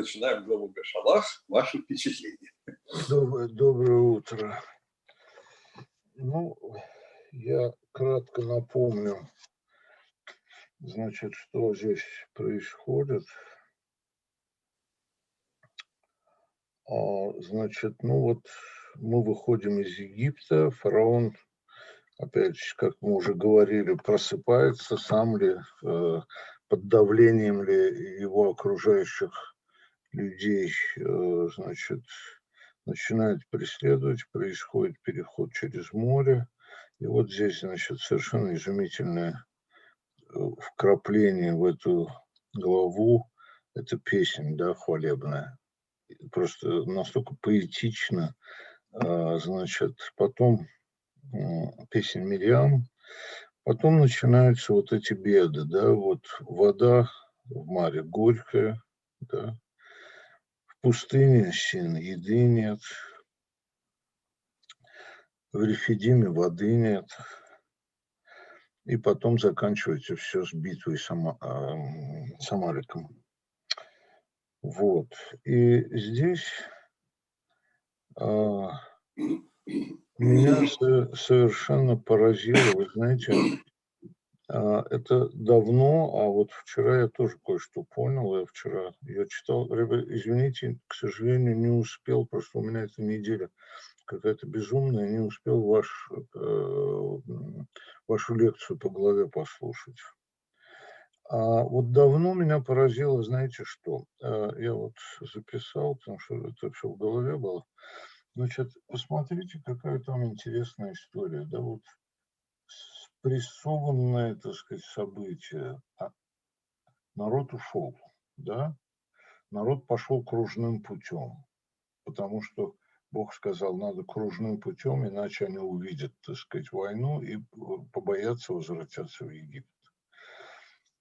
Начинаем главу Бешалах. Ваши впечатления. Доброе утро. Ну, я кратко напомню, значит, что здесь происходит. Значит, ну вот мы выходим из Египта, фараон, опять, как мы уже говорили, просыпается, сам ли, под давлением ли его окружающих людей, значит, начинает преследовать, происходит переход через море. И вот здесь, значит, совершенно изумительное вкрапление в эту главу. Это песня, да, хвалебная. Просто настолько поэтично. Значит, потом песня Мириам. Потом начинаются вот эти беды, да, вот вода в море горькая, да, в пустыне еды нет, в Рефидиме воды нет. И потом заканчивается все с битвой с Амаликом. Вот. И здесь меня совершенно поразило, вы знаете, это давно, а вот вчера я тоже кое-что понял. Я читал, извините, к сожалению, не успел, просто у меня эта неделя какая-то безумная, не успел вашу лекцию по главе послушать. А вот давно меня поразило, знаете что? Я вот записал, потому что это все в голове было. Значит, посмотрите, какая там интересная история. Да, вот спрессованное, так сказать, событие. Народ ушел, да? Народ пошел кружным путем, потому что Бог сказал, надо кружным путем, иначе они увидят, так сказать, войну и побоятся возвратиться в Египет.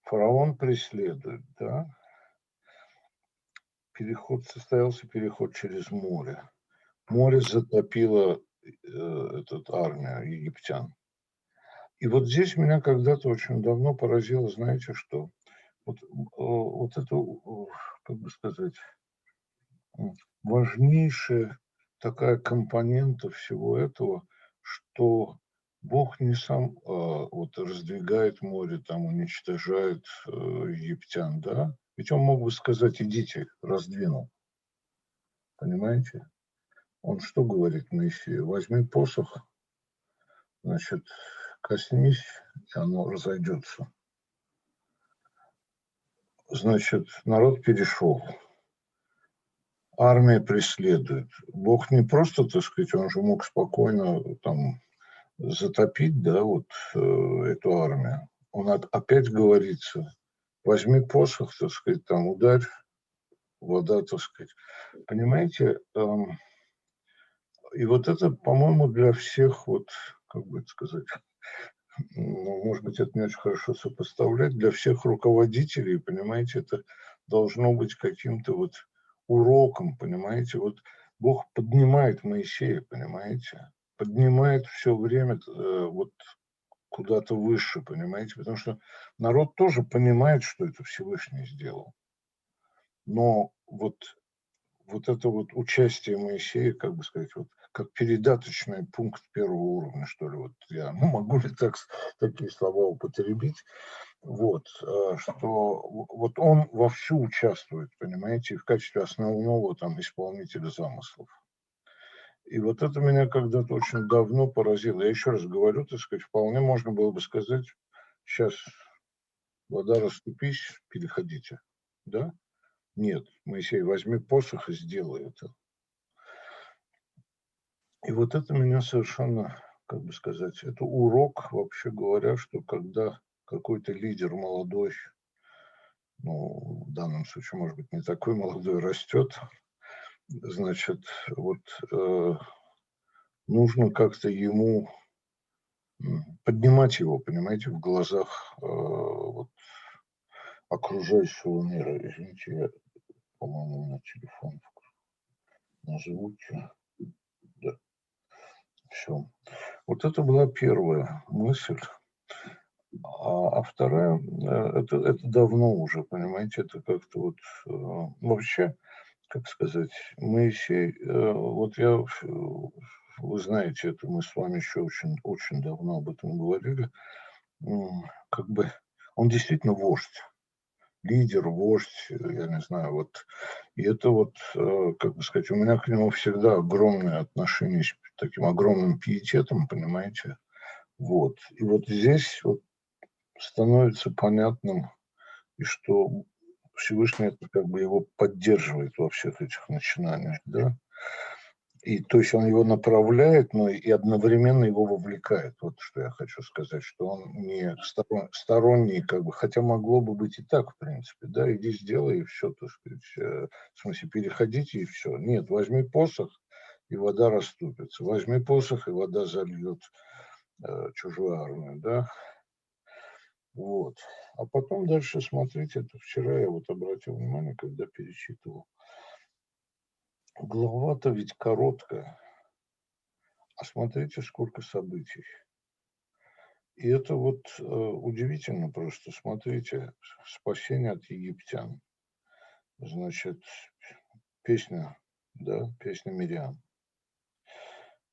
Фараон преследует, да? Состоялся переход через море. Море затопило армию египтян. И вот здесь меня когда-то очень давно поразило, знаете что? Вот это, как бы сказать, важнейшая такая компонента всего этого, что Бог не сам вот раздвигает море, там уничтожает египтян, да? Ведь он мог бы сказать, идите, раздвинул. Понимаете? Он что говорит Моисею? Возьми посох, значит, коснись, и оно разойдется. Значит, народ перешел. Армия преследует. Бог не просто, так сказать, он же мог спокойно там затопить, да, вот эту армию. Он опять говорится, возьми посох, так сказать, там ударь, вода, так сказать. Понимаете, и вот это, по-моему, для всех, вот, как бы это сказать, ну, может быть, это не очень хорошо сопоставлять, для всех руководителей, понимаете, это должно быть каким-то вот уроком, понимаете, вот Бог поднимает Моисея, понимаете, поднимает все время вот куда-то выше, понимаете, потому что народ тоже понимает, что это Всевышний сделал, но вот это вот участие Моисея, как бы сказать, вот как передаточный пункт первого уровня, что ли, вот я могу ли такие слова употребить, вот, что вот он вовсю участвует, понимаете, в качестве основного там исполнителя замыслов. И вот это меня когда-то очень давно поразило. Я еще раз говорю, так сказать, вполне можно было бы сказать, сейчас вода расступись, переходите, да? Нет, Моисей, возьми посох и сделай это. И вот это меня совершенно, как бы сказать, это урок, вообще говоря, что когда какой-то лидер молодой, ну, в данном случае, может быть, не такой молодой, растет, значит, вот нужно как-то ему поднимать его, понимаете, в глазах вот, окружающего мира. Извините, я, по-моему, у меня телефон на звуке. Да, все. Вот это была первая мысль. А вторая, это давно уже, понимаете, это как-то вот вообще, как сказать, Моисей, вот вы знаете, это мы с вами еще очень, очень давно об этом говорили, как бы он действительно вождь, лидер, вождь, я не знаю, вот. И это вот, как бы сказать, у меня к нему всегда огромное отношение с таким огромным пиететом, понимаете. Вот. И вот здесь вот становится понятным, и что Всевышний это как бы его поддерживает во всех этих начинаниях, да. И то есть он его направляет, но и одновременно его вовлекает. Вот что я хочу сказать, что он не сторонний, как бы, хотя могло бы быть и так, в принципе, да, иди сделай и все, так сказать, в смысле, переходите и все. Нет, возьми посох, и вода расступится. Возьми посох, и вода зальет чужую армию, да. Вот. А потом дальше смотрите, это вчера я вот обратил внимание, когда перечитывал. Глава-то ведь короткая, а смотрите, сколько событий. И это вот удивительно просто. Смотрите, спасение от египтян. Значит, песня, да, песня Мириам.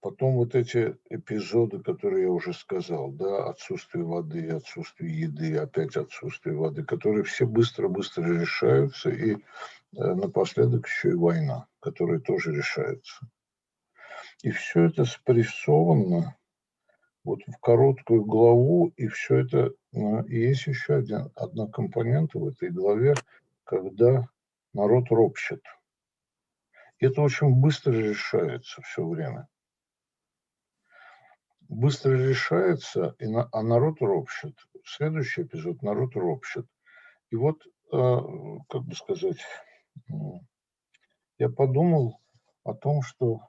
Потом вот эти эпизоды, которые я уже сказал, да, отсутствие воды, отсутствие еды, опять отсутствие воды, которые все быстро-быстро решаются, и напоследок еще и война, которая тоже решается. И все это спрессовано вот в короткую главу, и все это, и есть еще одна компонента в этой главе, когда народ ропщет. Это очень быстро решается все время. Быстро решается, а народ ропщет. Следующий эпизод — народ ропщет. И вот, как бы сказать, я подумал о том, что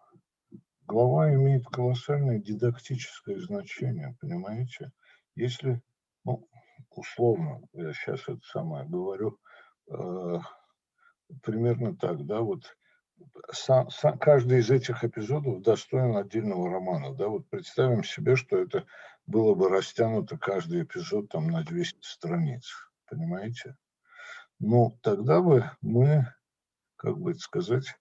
глава имеет колоссальное дидактическое значение, понимаете? Если, ну, условно, я сейчас это самое говорю, э, примерно так, да, вот каждый из этих эпизодов достоин отдельного романа, да, вот представим себе, что это было бы растянуто каждый эпизод там на 200 страниц, понимаете? Ну, тогда бы мы, как бы это сказать,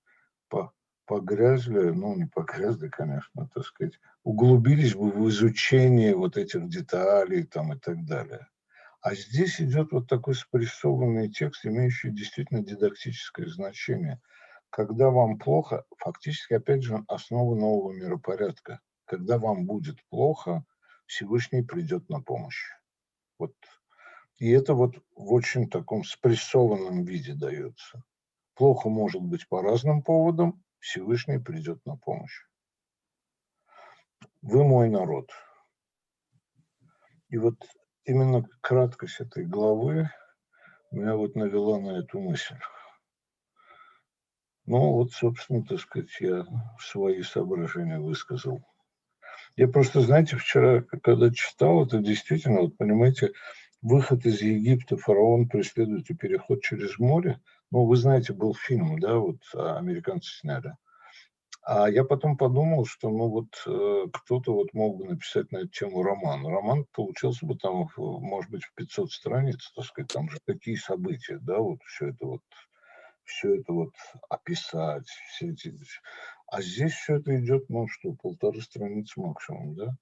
по погрязли, ну, не погрязли, конечно, так сказать, углубились бы в изучение вот этих деталей там и так далее. А здесь идет вот такой спрессованный текст, имеющий действительно дидактическое значение. Когда вам плохо, фактически, опять же, основа нового миропорядка. Когда вам будет плохо, Всевышний придет на помощь. Вот. И это вот в очень таком спрессованном виде дается. Плохо может быть по разным поводам, Всевышний придет на помощь. Вы мой народ. И вот именно краткость этой главы меня вот навела на эту мысль. Ну вот, собственно, так сказать, я свои соображения высказал. Я просто, знаете, вчера, когда читал, это действительно, вот понимаете, выход из Египта, фараон преследует и переход через море. Ну, вы знаете, был фильм, да, вот американцы сняли. А я потом подумал, что, ну, вот кто-то вот мог бы написать на эту тему роман. Роман получился бы там, может быть, в 500 страниц, так сказать, там же такие события, да, вот все это вот описать, все эти... А здесь все это идет, ну что, 1,5 страницы максимум, да?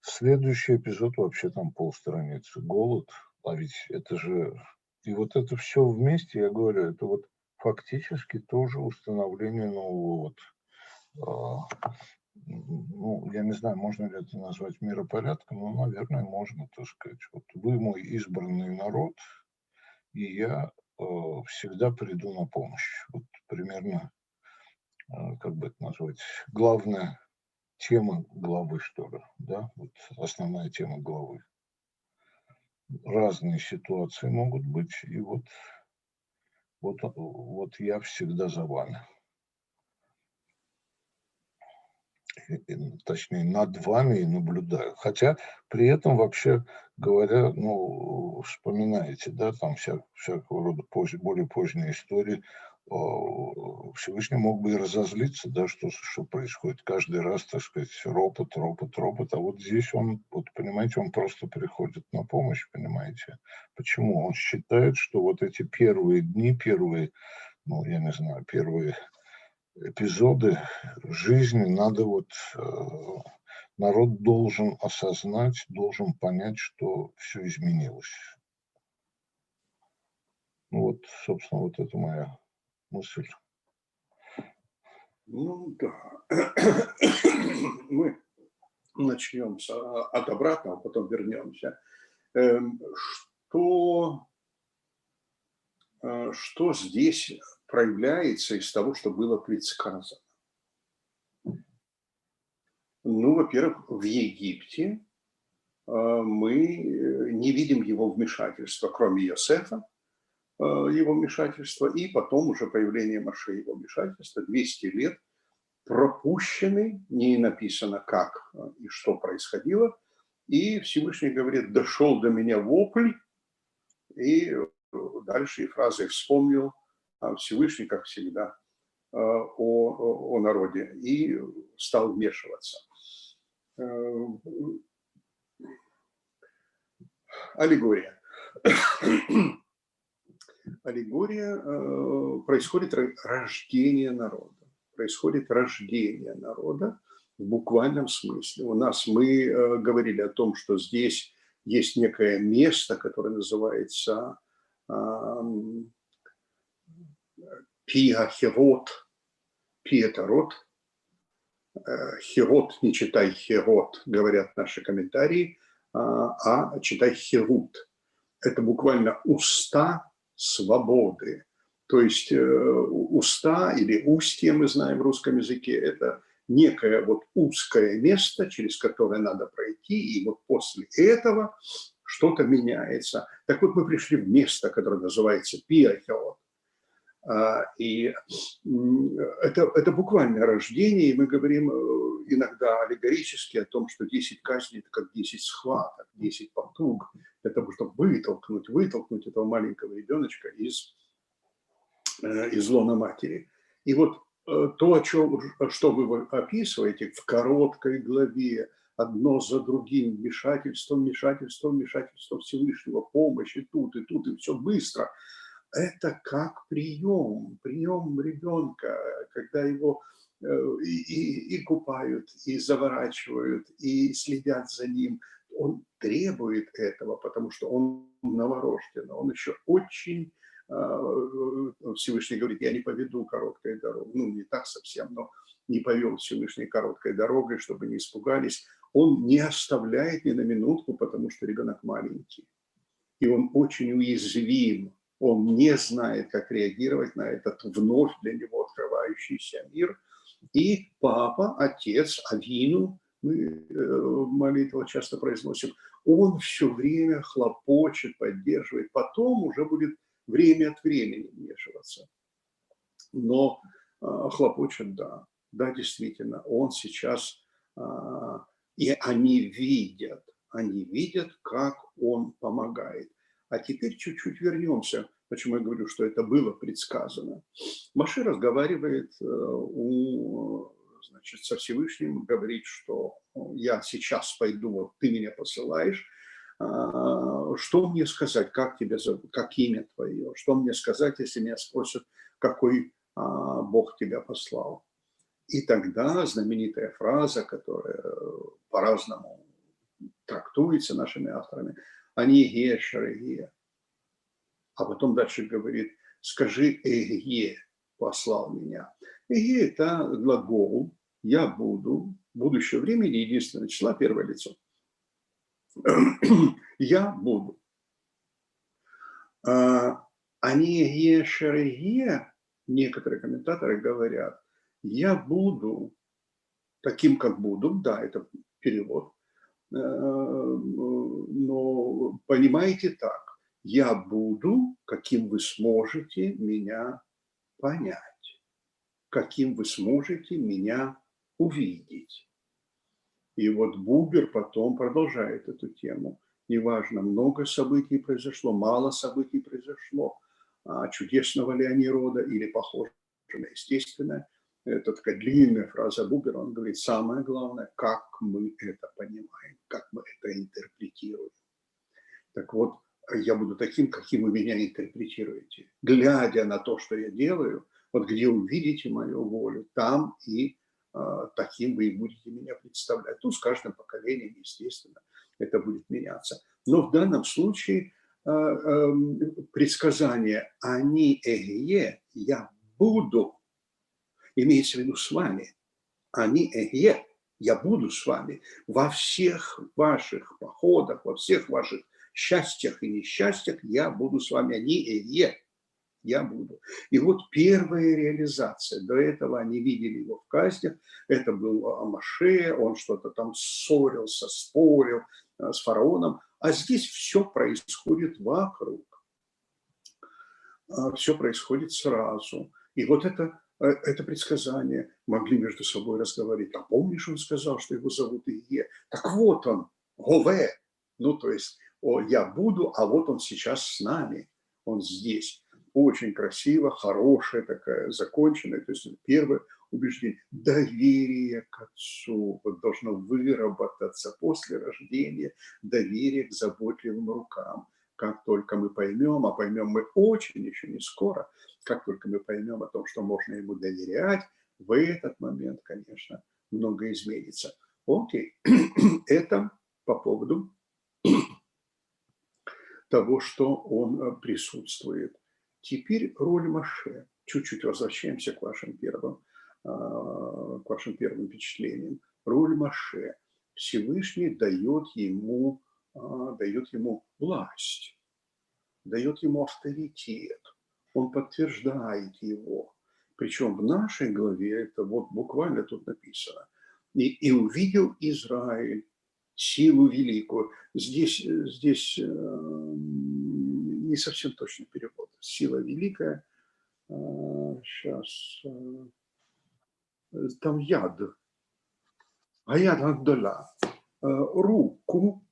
Следующий эпизод вообще там полстраницы. Голод, а ведь это же... И вот это все вместе, я говорю, это вот фактически тоже установление нового вот, ну, я не знаю, можно ли это назвать миропорядком, но, наверное, можно, так сказать. Вот вы мой избранный народ, и я всегда приду на помощь. Вот примерно, как бы это назвать, главная тема главы, что ли, да, вот основная тема главы. Разные ситуации могут быть, и вот я всегда за вами. Точнее, над вами и наблюдаю. Хотя при этом, вообще говоря, ну, вспоминаете, да, там всякого рода более поздние истории Всевышний мог бы и разозлиться, да, что происходит каждый раз, так сказать, ропот, ропот, ропот. А вот здесь он, вот понимаете, он просто приходит на помощь, понимаете. Почему? Он считает, что вот эти первые дни, первые, ну, я не знаю, первые эпизоды жизни надо вот, народ должен осознать, должен понять, что все изменилось. Ну вот, собственно, вот это моя мысль. Ну да. Мы начнем от обратного, потом вернемся. Эм, Что, что здесь проявляется из того, что было предсказано? Ну, во-первых, в Египте мы не видим его вмешательства, кроме Иосифа, его вмешательства, и потом уже появление Моше, его вмешательства, 200 лет пропущены, не написано как и что происходило, и Всевышний говорит: дошел до меня вопль, и дальше и фразы вспомнил Всевышний, как всегда, о народе, и стал вмешиваться. Аллегория. Аллегория, происходит рождение народа. Происходит рождение народа в буквальном смысле. У нас мы говорили о том, что здесь есть некое место, которое называется Пиа-Херот. Пи – это род. Херот, не читай Херот, говорят наши комментарии, а читай Херут. Это буквально уста свободы. То есть уста или устье, мы знаем в русском языке, это некое вот узкое место, через которое надо пройти, и вот после этого что-то меняется. Так вот, мы пришли в место, которое называется Пиахеот. И это буквальное рождение, и мы говорим иногда аллегорически о том, что 10 казней – это как 10 схваток, 10 потуг для того, чтобы вытолкнуть этого маленького ребеночка из лона матери. И вот то, что вы описываете в короткой главе, одно за другим, вмешательством Всевышнего, помощь и тут, и все быстро – это как прием ребенка, когда его и купают, и заворачивают, и следят за ним. Он требует этого, потому что он новорожденный, он еще очень... Всевышний говорит: я не поведу короткой дорогой. Ну, не так совсем, но не повел Всевышний короткой дорогой, чтобы не испугались. Он не оставляет ни на минутку, потому что ребенок маленький. И он очень уязвим. Он не знает, как реагировать на этот вновь для него открывающийся мир. И папа, отец, Авину, мы молитву часто произносим, он все время хлопочет, поддерживает. Потом уже будет время от времени вмешиваться. Но хлопочет, да. Да, действительно, он сейчас... И они видят, как он помогает. А теперь чуть-чуть вернемся, почему я говорю, что это было предсказано. Моше разговаривает значит, со Всевышним, говорит, что я сейчас пойду, вот ты меня посылаешь, что мне сказать, как тебя зовут, как имя твое, что мне сказать, если меня спросят, какой Бог тебя послал. И тогда знаменитая фраза, которая по-разному трактуется нашими авторами, «Они ге шареге». А потом дальше говорит: «Скажи, эге послал меня». Эге – это глагол «я буду», будущее времени, единственное числа, первое лицо. «Я буду». «Они ге шареге», некоторые комментаторы говорят, «я буду таким, как буду», да, это перевод, но понимаете так: я буду, каким вы сможете меня понять, каким вы сможете меня увидеть. И вот Бубер потом продолжает эту тему. Неважно, много событий произошло, мало событий произошло. чудесного ли они рода или похожи на естественное. Это такая длинная фраза Бубера, он говорит, самое главное, как мы это понимаем, как мы это интерпретируем. Так вот, я буду таким, каким вы меня интерпретируете. Глядя на то, что я делаю, вот где увидите мою волю, там и таким вы и будете меня представлять. Ну, с каждым поколением, естественно, это будет меняться. Но в данном случае предсказание «они эгие», «я буду», имеется в виду с вами. «Они эгие», «я буду с вами» во всех ваших походах, во всех ваших счастьях и несчастьях, я буду с вами. «Они эгие», я буду. И вот первая реализация. До этого они видели его в казнях. Это был Маше, он что-то там ссорился, спорил с фараоном. А здесь все происходит вокруг. Все происходит сразу. И вот это предсказание могли между собой разговаривать. А помнишь, он сказал, что его зовут Ие? Так вот он, Гове. Ну, то есть, я буду, а вот он сейчас с нами. Он здесь. Очень красиво, хорошая такая, законченная. То есть, первое убеждение. Доверие к Отцу. Вот должно выработаться после рождения доверие к заботливым рукам. Как только мы поймем, а поймем мы очень еще не скоро, как только мы поймем о том, что можно ему доверять, в этот момент, конечно, многое изменится. Окей, это по поводу того, что он присутствует. Теперь роль Моше. Чуть-чуть возвращаемся к вашим первым впечатлениям. Роль Моше. Всевышний дает ему власть, дает ему авторитет, он подтверждает его. Причем в нашей главе, это вот буквально тут написано, и увидел Израиль силу великую. Здесь не совсем точный перевод. Сила великая. Сейчас. Там яд. А яд Агдола. Руку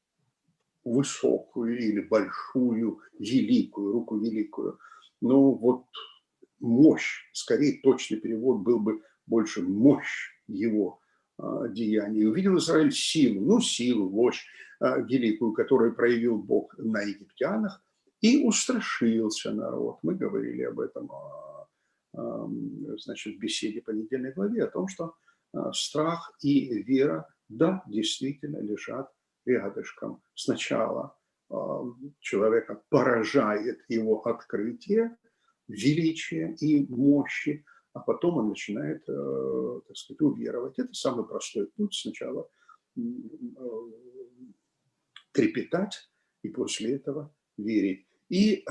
высокую или большую, великую, руку великую. Но вот мощь, скорее точный перевод был бы больше мощь его деяний. Увидел Израиль силу, мощь великую, которую проявил Бог на египтянах, и устрашился народ. Мы говорили об этом значит, в беседе по недельной главе, о том, что страх и вера, да, действительно лежат рядышком. Сначала человека поражает его открытие, величия и мощи, а потом он начинает, так сказать, уверовать. Это самый простой путь. Сначала трепетать и после этого верить. И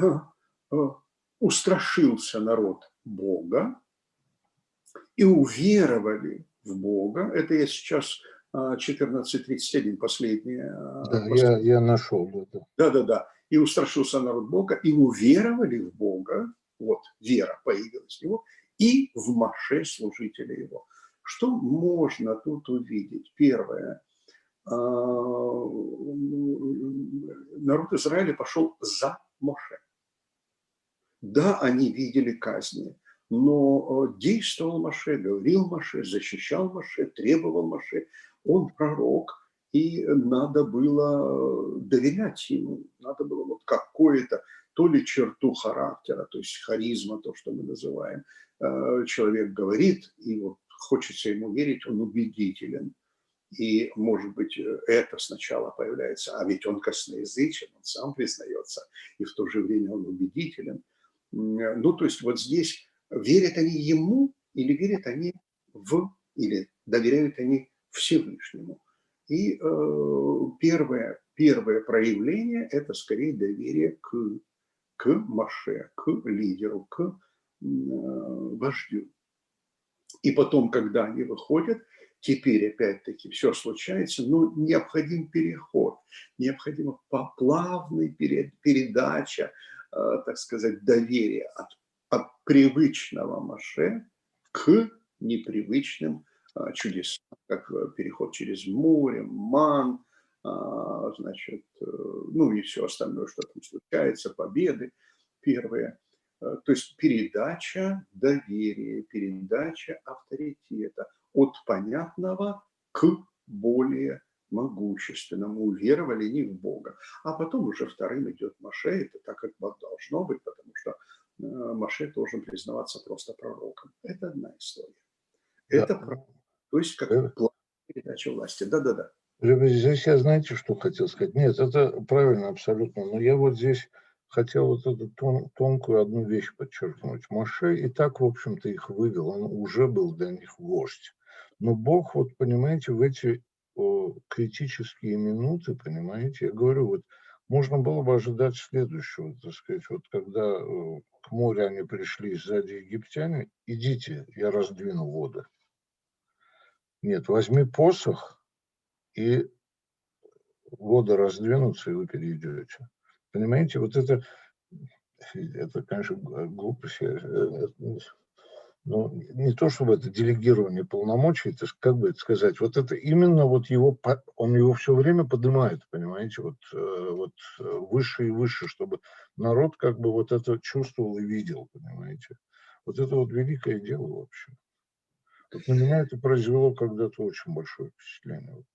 устрашился народ Бога и уверовали в Бога. Это я сейчас 14:31, последняя. Да, я нашел это. Да. И устрашился народ Бога, и уверовали в Бога, вот вера появилась в него, и в Моше, служителя его. Что можно тут увидеть? Первое. Народ Израиля пошел за Моше. Да, они видели казни, но действовал Моше, говорил Моше, защищал Моше, требовал Моше. Он пророк, и надо было доверять ему, надо было вот какое-то, то ли черту характера, то есть харизма, то, что мы называем. Человек говорит, и вот хочется ему верить, он убедителен. И, может быть, это сначала появляется, а ведь он косноязычен, он сам признается, и в то же время он убедителен. Ну, то есть вот здесь верят они ему или верят они или доверяют они Всевышнему. И первое проявление – это скорее доверие к Моше, к лидеру, к вождю. И потом, когда они выходят, теперь опять-таки все случается, но необходим переход, необходима плавная передача, так сказать, доверия от привычного Моше к непривычным чудесам, как переход через море, ман, значит, ну и все остальное, что там случается, победы первые. То есть передача доверия, передача авторитета от понятного к более могущественному. Уверовали не в Бога. А потом уже вторым идет Моше. Это так, как должно быть, потому что Моше должен признаваться просто пророком. Это одна история. Да. Это то есть как план передачи власти. Да-да-да. Здесь я, знаете, что хотел сказать? Нет, это правильно абсолютно, но я вот здесь хотел вот эту тонкую одну вещь подчеркнуть. Моше и так, в общем-то, их вывел, он уже был для них вождь. Но Бог, вот понимаете, в эти критические минуты, понимаете, я говорю, вот можно было бы ожидать следующего, так сказать, вот когда к морю они пришли сзади египтяне, идите, я раздвину воды. Нет, возьми посох, и воды раздвинутся, и вы перейдете. Понимаете, вот это конечно, глупость. Ну, не то, чтобы это делегирование полномочий, это как бы это сказать, вот это именно вот его, он его все время поднимает, понимаете, вот выше и выше, чтобы народ как бы вот это чувствовал и видел, понимаете. Вот это вот великое дело вообще. Вот на меня это произвело когда-то очень большое впечатление.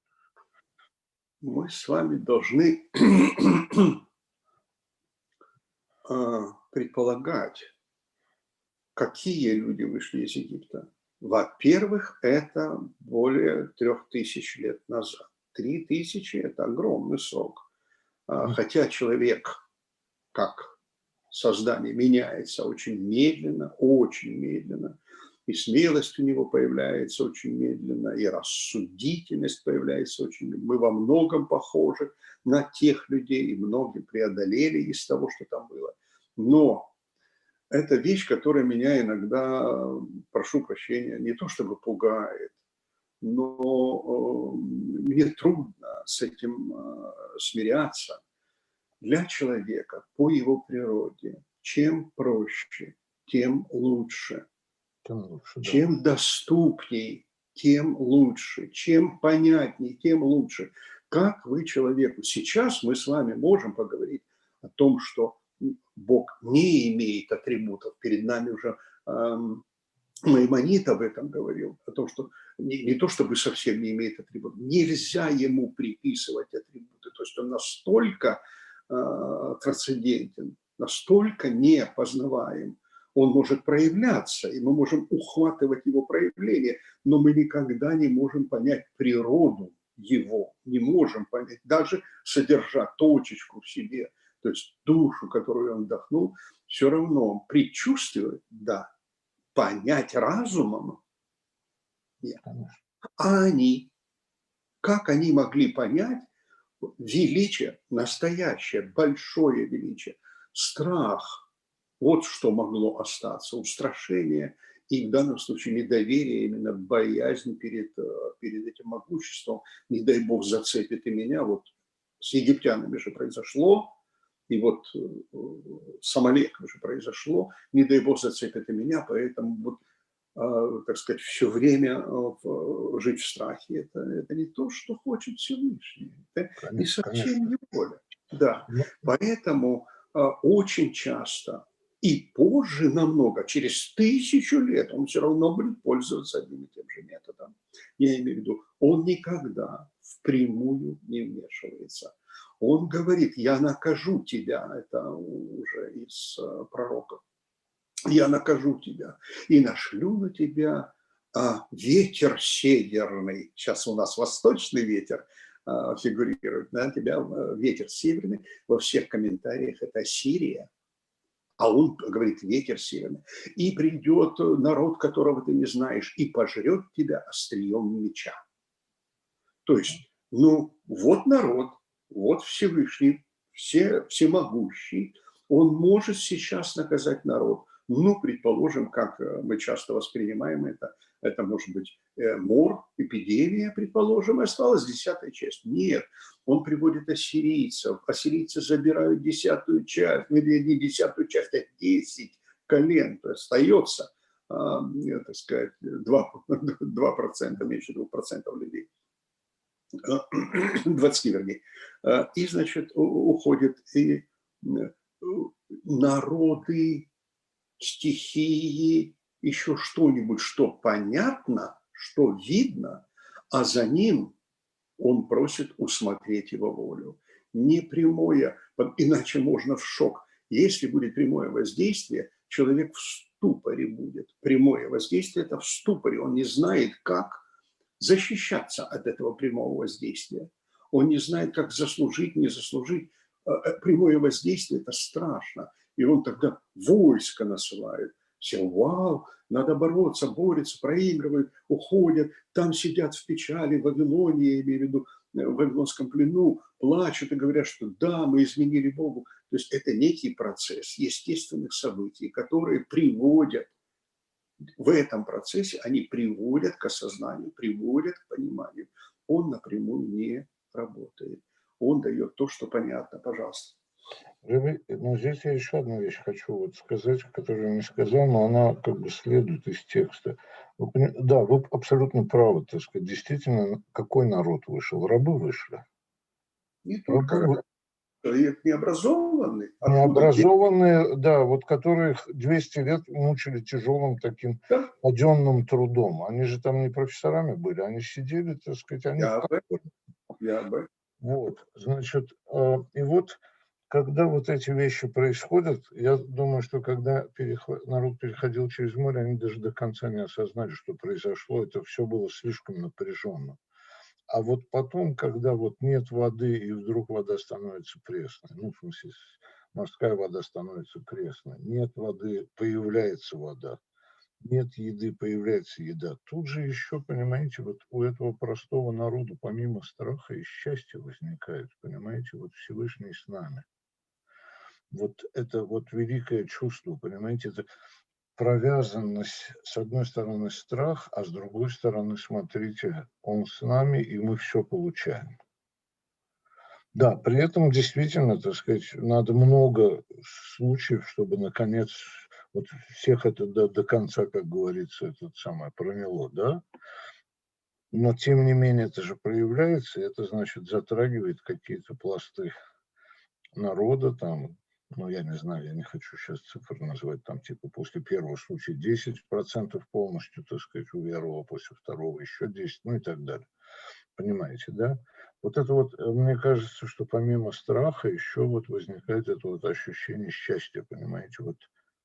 Мы с вами должны предполагать, какие люди вышли из Египта. Во-первых, это более 3000 лет назад. 3000 – это огромный срок. Хотя человек, как создание, меняется очень медленно, и смелость у него появляется очень медленно, и рассудительность появляется очень медленно. Мы во многом похожи на тех людей, и многие преодолели из того, что там было. Но это вещь, которая меня иногда, прошу прощения, не то чтобы пугает, но мне трудно с этим смиряться. Для человека по его природе чем проще, тем лучше. Тем лучше, да. Чем доступней, тем лучше. Чем понятней, тем лучше. Как вы человеку? Сейчас мы с вами можем поговорить о том, что Бог не имеет атрибутов. Перед нами уже Маймонид об этом говорил, о том, что не то чтобы совсем не имеет атрибутов, нельзя ему приписывать атрибуты. То есть он настолько трансцендентен, настолько непознаваем. Он может проявляться, и мы можем ухватывать его проявление, но мы никогда не можем понять природу его, не можем понять, даже содержа точечку в себе, то есть душу, которую он вдохнул, все равно предчувствовать, да, понять разумом нет. А они, как они могли понять величие, настоящее, большое величие, страх, вот что могло остаться, устрашение и в данном случае недоверие, именно боязнь перед этим могуществом. Не дай Бог зацепит и меня. Вот с египтянами же произошло, и вот с Амалеком же произошло. Не дай Бог зацепит и меня, поэтому вот так сказать, все время жить в страхе. Это не то, что хочет Всевышний. Это не совсем его воля. Да. Поэтому очень часто и позже намного, через 1000 лет, он все равно будет пользоваться одним и тем же методом. Я имею в виду, он никогда впрямую не вмешивается. Он говорит, я накажу тебя, это уже из пророков. Я накажу тебя и нашлю на тебя ветер северный. Сейчас у нас восточный ветер фигурирует, на тебя ветер северный. Во всех комментариях это Сирия, а он говорит ветер северный. И придет народ, которого ты не знаешь, и пожрет тебя острием меча. То есть, ну, вот народ, вот Всевышний, всемогущий, он может сейчас наказать народ. Ну, предположим, как мы часто воспринимаем это может быть мор, эпидемия, предположим, и осталась 10-я часть. Нет, он приводит ассирийцев. Ассирийцы забирают 10-ю часть, не 10-ю часть, а 10 колен. То есть остается, так сказать, 2%, меньше 2% людей. 20, вернее. И, значит, уходят и народы стихии, еще что-нибудь, что понятно, что видно, а за ним он просит усмотреть его волю. Не прямое, иначе можно в шок. Если будет прямое воздействие, человек в ступоре будет. Прямое воздействие – это в ступоре. Он не знает, как защищаться от этого прямого воздействия. Он не знает, как заслужить, не заслужить. Прямое воздействие – это страшно. И он тогда войско насылает. Все, вау, надо бороться, борются, проигрывают, уходят. Там сидят в печали, в Вавилоне, я имею в виду, в Вавилонском плену, плачут и говорят, что да, мы изменили Богу. То есть это некий процесс естественных событий, которые приводят, в этом процессе они приводят к осознанию, приводят к пониманию. Он напрямую не работает. Он дает то, что понятно. Пожалуйста. Ну, здесь я еще одну вещь хочу вот сказать, которую я не сказал, но она как бы следует из текста. Да, вы абсолютно правы, так сказать. Действительно, какой народ вышел? Рабы вышли. Не только человек необразованный. Необразованные, да, вот которых 200 лет мучили тяжелым таким паденным трудом. Они же там не профессорами были, они сидели, так сказать, они... Я бы. Вот, значит, и вот, когда вот эти вещи происходят, я думаю, что когда народ переходил через море, они даже до конца не осознали, что произошло, это все было слишком напряженно. А вот потом, когда вот нет воды, и вдруг вода становится пресной, ну, в смысле, морская вода становится пресной, нет воды, появляется вода, нет еды, появляется еда. Тут же еще, понимаете, вот у этого простого народа, помимо страха и счастья возникает, понимаете, вот Всевышний с нами. Вот это вот великое чувство, понимаете, это провязанность, с одной стороны, страх, а с другой стороны, смотрите, он с нами, и мы все получаем. Да, при этом действительно, так сказать, надо много случаев, чтобы, наконец, вот всех это до конца, как говорится, это самое проняло, да? Но, тем не менее, это же проявляется, и это, значит, затрагивает какие-то пласты народа, там, ну, я не знаю, я не хочу сейчас цифры назвать, там, типа, после первого случая 10% полностью, так сказать, уверовало, после второго еще 10, ну и так далее. Понимаете, да? Вот это вот, мне кажется, что помимо страха еще вот возникает это вот ощущение счастья, понимаете, вот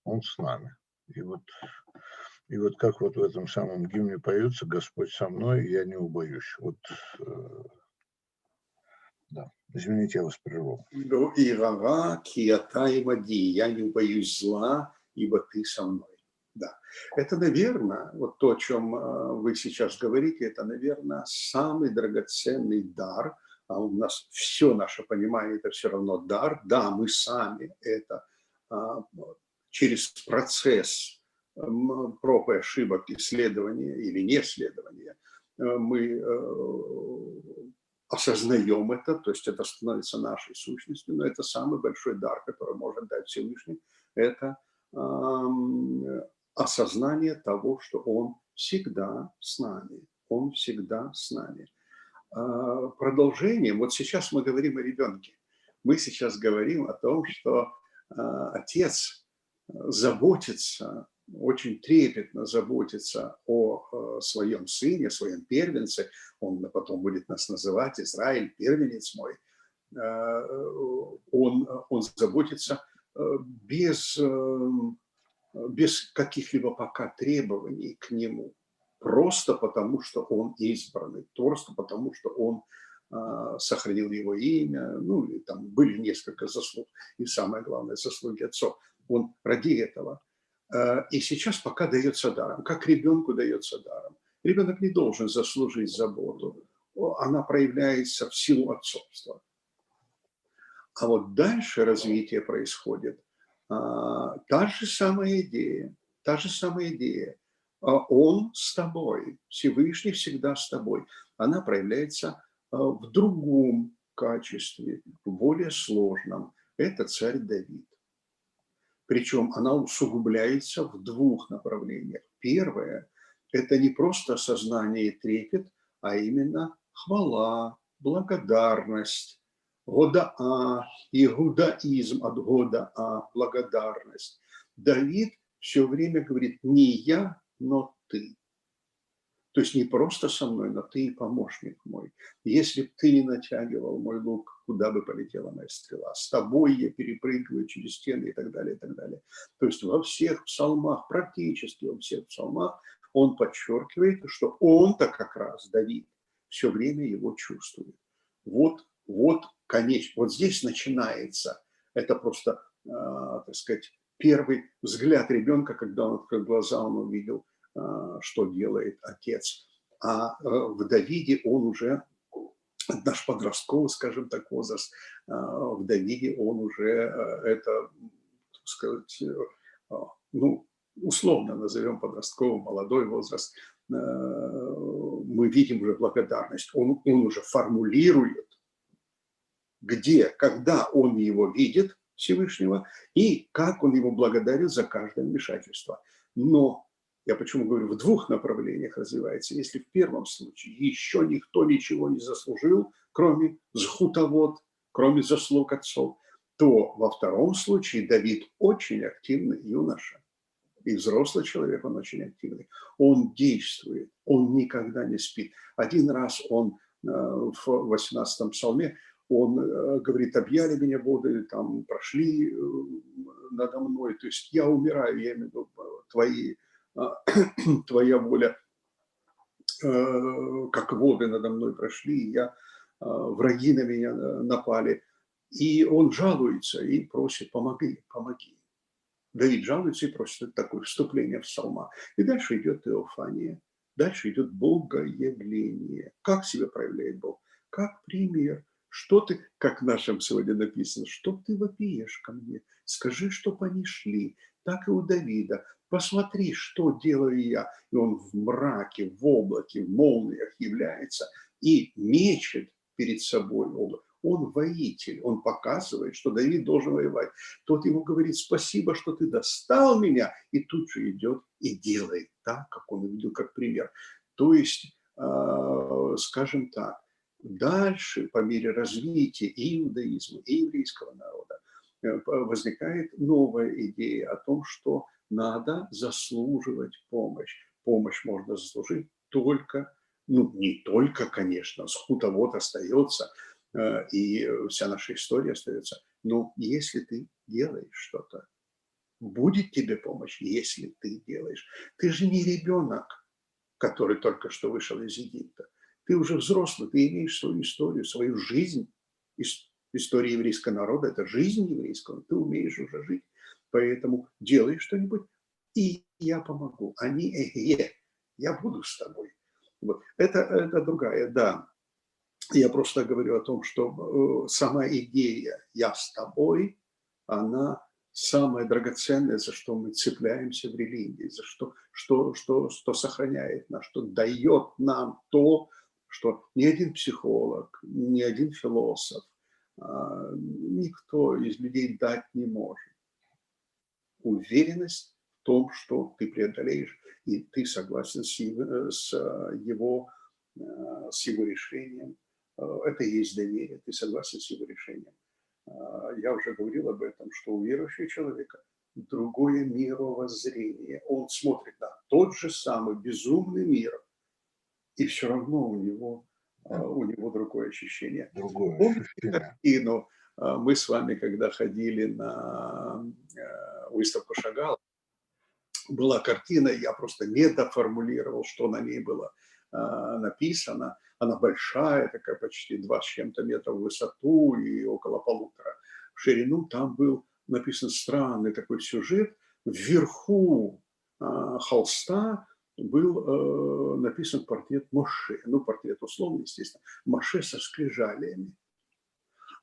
он с нами. И вот как вот в этом самом гимне поется «Господь со мной, я не убоюсь». Вот, да, извините, я вас прервал. Я не боюсь зла, ибо ты со мной. Да. Это, наверное, вот то, о чем вы сейчас говорите, это, наверное, самый драгоценный дар. А у нас все наше понимание – это все равно дар. Да, мы сами это через процесс проб и ошибок, исследования или неисследования мы осознаем это, то есть это становится нашей сущностью, но это самый большой дар, который может дать Всевышний, это осознание того, что Он всегда с нами, Он всегда с нами. Продолжением, вот сейчас мы говорим о ребенке, мы сейчас говорим о том, что отец заботится, очень трепетно заботится о своем сыне, своем первенце. Он потом будет нас называть Израиль, первенец мой. Он заботится без каких-либо пока требований к нему. Просто потому, что он избранный, просто потому, что он сохранил его имя. Ну, и там были несколько заслуг, и самое главное, заслуги отцов. Он ради этого. И сейчас пока дается даром, как ребенку дается даром. Ребенок не должен заслужить заботу. Она проявляется в силу отцовства. А вот дальше развитие происходит. Та же самая идея. Он с тобой, Всевышний всегда с тобой. Она проявляется в другом качестве, в более сложном. Это царь Давид. Причем она усугубляется в двух направлениях. Первое – это не просто осознание и трепет, а именно хвала, благодарность, годаа, иудаизм от годаа, благодарность. Давид все время говорит не я, но ты. То есть не просто со мной, но ты и помощник мой. Если бы ты не натягивал мой лук, куда бы полетела моя стрела? С тобой я перепрыгиваю через стены и так далее, и так далее. То есть во всех псалмах, практически во всех псалмах, он подчеркивает, что он-то как раз, Давид, все время его чувствует. Вот, конечно, вот здесь начинается, это просто, так сказать, первый взгляд ребенка, когда он открыл глаза, он увидел, что делает отец. А в Давиде он уже, наш подростковый, скажем так, возраст, в Давиде он уже это, так сказать, ну, условно назовем подростковый, молодой возраст, мы видим уже благодарность. Он уже формулирует, где, когда он его видит, Всевышнего, и как он его благодарит за каждое вмешательство. Но я почему говорю, в двух направлениях развивается. Если в первом случае еще никто ничего не заслужил, кроме зхутовод, кроме заслуг отцов, то во втором случае Давид очень активный юноша. И взрослый человек, он очень активный. Он действует, он никогда не спит. Один раз он в 18-м псалме, он говорит, объяли меня воды, там прошли надо мной, то есть я умираю, я имею в виду твоя воля, как воды надо мной прошли, враги на меня напали. И он жалуется и просит, помоги, помоги. Давид жалуется и просит, это такое вступление в псалма. И дальше идет Теофания, дальше идет богоявление. Как себя проявляет Бог? Как пример. Что ты, как в нашем сегодня написано, что ты вопиешь ко мне? Скажи, чтоб они шли. Так и у Давида. Посмотри, что делаю я. И он в мраке, в облаке, в молниях является и мечет перед собой облако. Он воитель, он показывает, что Давид должен воевать. Тот ему говорит, спасибо, что ты достал меня, и тут же идет и делает так, как он видел, как пример. То есть, скажем так, дальше по мере развития и иудаизма, и еврейского народа возникает новая идея о том, что надо заслуживать помощь. Помощь можно заслужить только, ну не только, конечно, схутовод остается, и вся наша история остается. Но если ты делаешь что-то, будет тебе помощь, если ты делаешь. Ты же не ребенок, который только что вышел из Египта. Ты уже взрослый, ты имеешь свою историю, свою жизнь. История еврейского народа – это жизнь еврейского, ты умеешь уже жить. Поэтому делай что-нибудь, и я помогу. Я буду с тобой. Вот. Это другая, да. Я просто говорю о том, что сама идея «я с тобой», она самое драгоценное, за что мы цепляемся в религии, за что сохраняет нас, что дает нам то, что ни один психолог, ни один философ, никто из людей дать не может. Уверенность в том, что ты преодолеешь, и ты согласен с его решением. Это и есть доверие, ты согласен с его решением. Я уже говорил об этом, что у верующего человека другое мировоззрение. Он смотрит на тот же самый безумный мир, и все равно у него другое ощущение. Другое Помните ощущение. картину? Мы с вами, когда ходили на выставку Шагала, была картина, я просто не доформулировал, что на ней было написано. Она большая, такая почти 2 с чем-то метров в высоту и около 1,5 в ширину. Там был написан странный такой сюжет. Вверху холста был написан портрет Моше. Ну, портрет условный, естественно. Моше со скрижалями.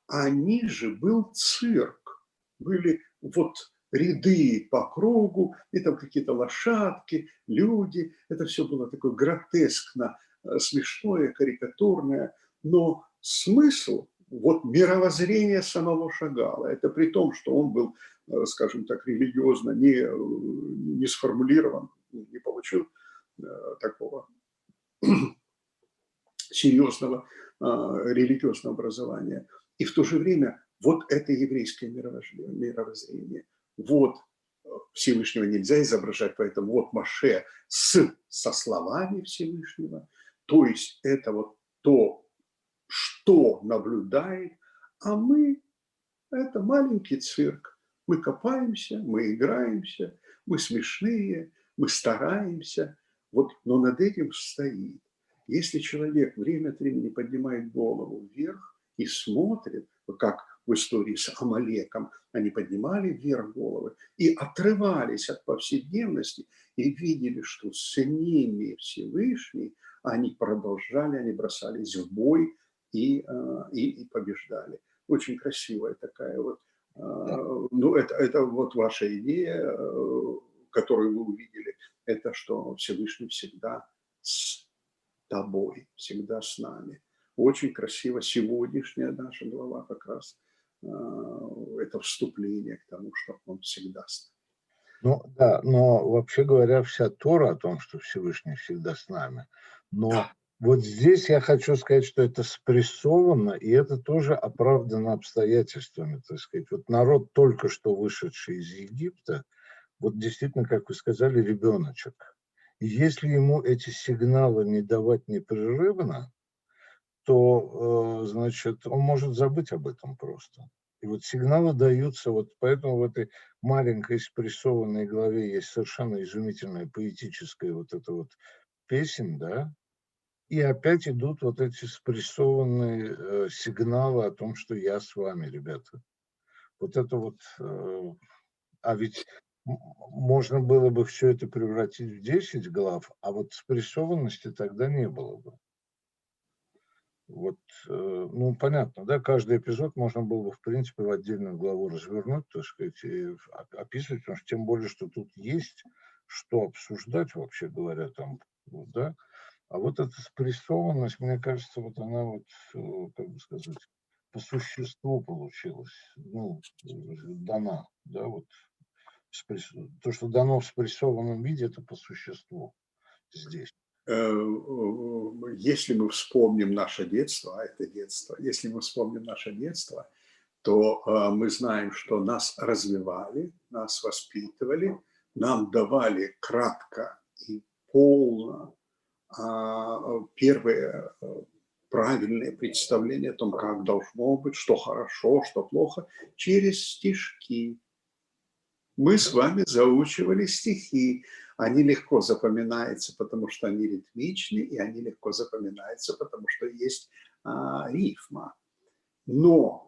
А ниже был цирк. Были вот ряды по кругу, и там какие-то лошадки, люди. Это все было такое гротескно смешное, карикатурное. Но смысл, вот мировоззрение самого Шагала, это при том, что он был, скажем так, религиозно не сформулирован, не получил такого серьезного религиозного образования. И в то же время вот это еврейское мировоззрение. Вот Всевышнего нельзя изображать, поэтому вот Моше со словами Всевышнего, то есть это вот то, что наблюдает, а мы это маленький цирк. Мы копаемся, мы играемся, мы смешные, мы стараемся. Вот, но над этим стоит. Если человек время от времени поднимает голову вверх и смотрит, вот как в истории с Амалеком, они поднимали вверх головы и отрывались от повседневности и видели, что с ними Всевышний, они продолжали, они бросались в бой и побеждали. Очень красивая такая вот, Да. ну, это вот ваша идея, которую вы увидели, это что Всевышний всегда с тобой, всегда с нами. Очень красиво сегодняшняя наша глава как раз это вступление к тому, что он всегда с нами. Ну да, но вообще говоря, вся Тора о том, что Всевышний всегда с нами. Но Да, вот здесь я хочу сказать, что это спрессовано, и это тоже оправдано обстоятельствами, так сказать. Вот народ, только что вышедший из Египта, вот действительно, как вы сказали, ребеночек. И если ему эти сигналы не давать непрерывно, то, значит, он может забыть об этом просто. И вот сигналы даются, вот поэтому в этой маленькой спрессованной главе есть совершенно изумительная поэтическая вот эта вот песен, да, и опять идут вот эти спрессованные сигналы о том, что я с вами, ребята. Вот это вот, а ведь можно было бы все это превратить в 10 глав, а вот спрессованности тогда не было бы. Вот, ну, понятно, да, каждый эпизод можно было бы, в принципе, в отдельную главу развернуть, так сказать, и описывать, потому что тем более, что тут есть что обсуждать, вообще говоря, там, вот, да. А вот эта спрессованность, мне кажется, вот она вот, как бы сказать, по существу получилась, ну, дана, да, вот, то, что дано в спрессованном виде, это по существу здесь. Если мы вспомним наше детство, а это детство, если мы вспомним наше детство, то мы знаем, что нас развивали, нас воспитывали, нам давали кратко и полно первые правильные представления о том, как должно быть, что хорошо, что плохо, через стишки. Мы с вами заучивали стихи. Они легко запоминаются, потому что они ритмичны, и они легко запоминаются, потому что есть рифма. Но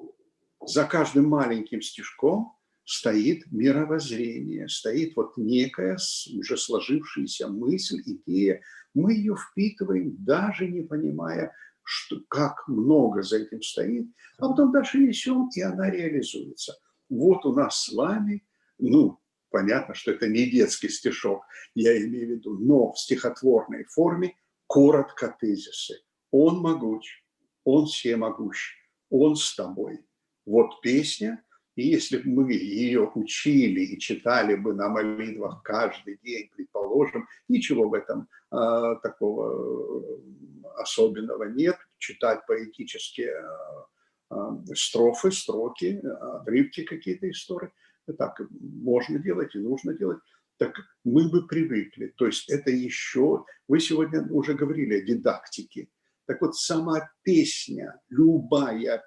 за каждым маленьким стишком стоит мировоззрение, стоит вот некая уже сложившаяся мысль, идея. Мы ее впитываем, даже не понимая, что, как много за этим стоит, а потом дальше несем, и она реализуется. Вот у нас с вами, ну, понятно, что это не детский стишок, я имею в виду, но в стихотворной форме коротко тезисы. Он могуч, он всемогущ, он с тобой. Вот песня, и если бы мы ее учили и читали бы на молитвах каждый день, предположим, ничего в этом такого особенного нет. Читать поэтические строфы, строки, отрывки какие-то истории. Так можно делать и нужно делать. Так мы бы привыкли. То есть это еще... Вы сегодня уже говорили о дидактике. Так вот, сама песня, любая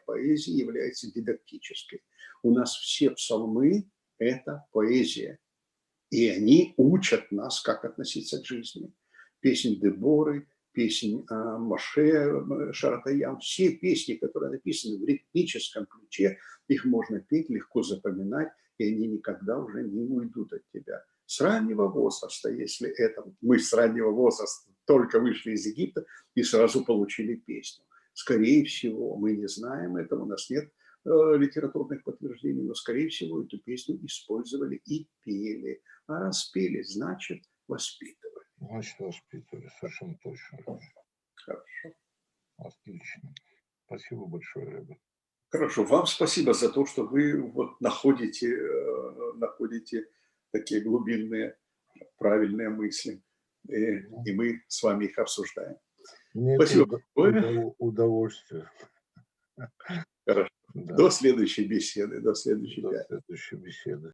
поэзия является дидактической. У нас все псалмы – это поэзия. И они учат нас, как относиться к жизни. Песнь Деборы, песнь Моше Шаратаян, все песни, которые написаны в ритмическом ключе, их можно петь, легко запоминать, и они никогда уже не уйдут от тебя. С раннего возраста, если это... Мы с раннего возраста только вышли из Египта и сразу получили песню. Скорее всего, мы не знаем этого, у нас нет литературных подтверждений, но, скорее всего, эту песню использовали и пели. А раз пели, значит, воспитывали. Значит, воспитывали, совершенно точно. Хорошо. Отлично. Спасибо большое, ребят. Хорошо. Вам спасибо за то, что вы вот находите такие глубинные, правильные мысли. И мы с вами их обсуждаем. Мне это Спасибо большое. удовольствие. Хорошо. Да, До следующей беседы, до следующей до пятницы. следующей беседы.